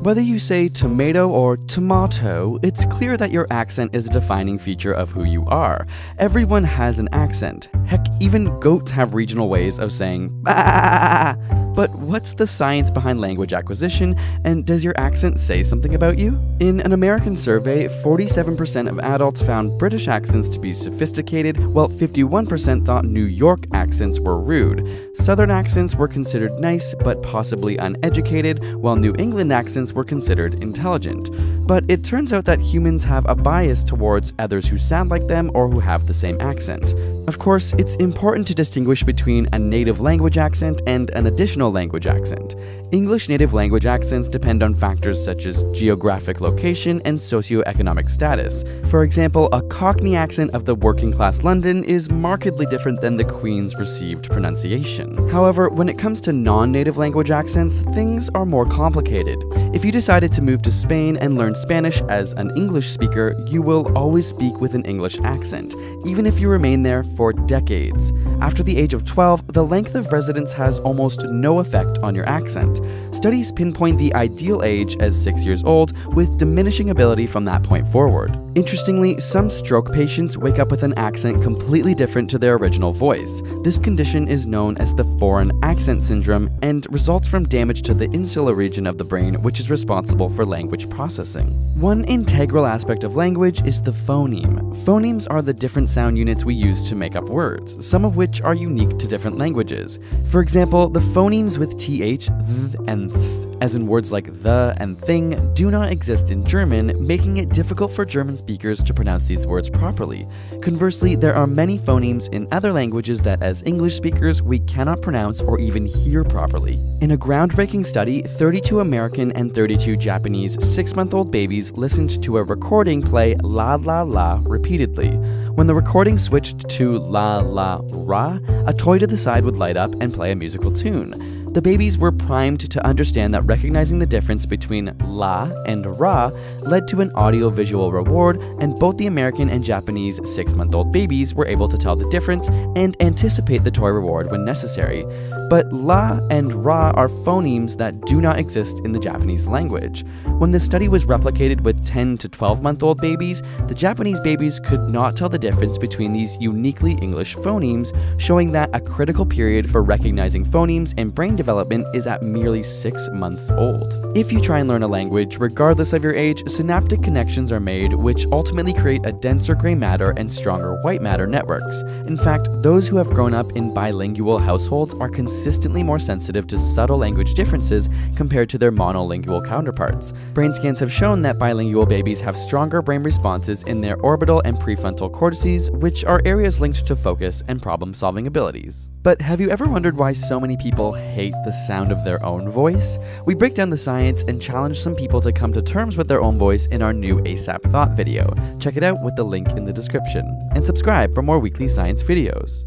Whether you say tomato or tomato, it's clear that your accent is a defining feature of who you are. Everyone has an accent. Heck, even goats have regional ways of saying bah. But what's the science behind language acquisition, and does your accent say something about you? In an American survey, 47% of adults found British accents to be sophisticated, while 51% thought New York accents were rude. Southern accents were considered nice, but possibly uneducated, while New England accents were considered intelligent. But it turns out that humans have a bias towards others who sound like them or who have the same accent. Of course, it's important to distinguish between a native language accent and an additional language accent. English native language accents depend on factors such as geographic location and socioeconomic status. For example, a Cockney accent of the working class London is markedly different than the Queen's received pronunciation. However, when it comes to non-native language accents, things are more complicated. If you decided to move to Spain and learn Spanish as an English speaker, you will always speak with an English accent, even if you remain there for decades. After the age of 12, the length of residence has almost no effect on your accent. Studies pinpoint the ideal age as 6 years old, with diminishing ability from that point forward. Interestingly, some stroke patients wake up with an accent completely different to their original voice. This condition is known as the foreign accent syndrome and results from damage to the insular region of the brain, which is responsible for language processing. One integral aspect of language is the phoneme. Phonemes are the different sound units we use to make up words, some of which are unique to different languages. For example, the phonemes with th, th, and th, as in words like the and thing, do not exist in German, making it difficult for German speakers to pronounce these words properly. Conversely, there are many phonemes in other languages that as English speakers we cannot pronounce or even hear properly. In a groundbreaking study, 32 American and 32 Japanese 6-month-old babies listened to a recording play la la la repeatedly. When the recording switched to la la ra, a toy to the side would light up and play a musical tune. The babies were primed to understand that recognizing the difference between la and ra led to an audio-visual reward, and both the American and Japanese 6-month-old babies were able to tell the difference and anticipate the toy reward when necessary. But la and ra are phonemes that do not exist in the Japanese language. When the study was replicated with 10 to 12-month-old babies, the Japanese babies could not tell the difference between these uniquely English phonemes, showing that a critical period for recognizing phonemes and brain development is at merely 6 months old. If you try and learn a language, regardless of your age, synaptic connections are made which ultimately create a denser gray matter and stronger white matter networks. In fact, those who have grown up in bilingual households are consistently more sensitive to subtle language differences compared to their monolingual counterparts. Brain scans have shown that bilingual babies have stronger brain responses in their orbital and prefrontal cortices, which are areas linked to focus and problem-solving abilities. But have you ever wondered why so many people hate the sound of their own voice? We break down the science and challenge some people to come to terms with their own voice in our new ASAP Thought video. Check it out with the link in the description. And subscribe for more weekly science videos.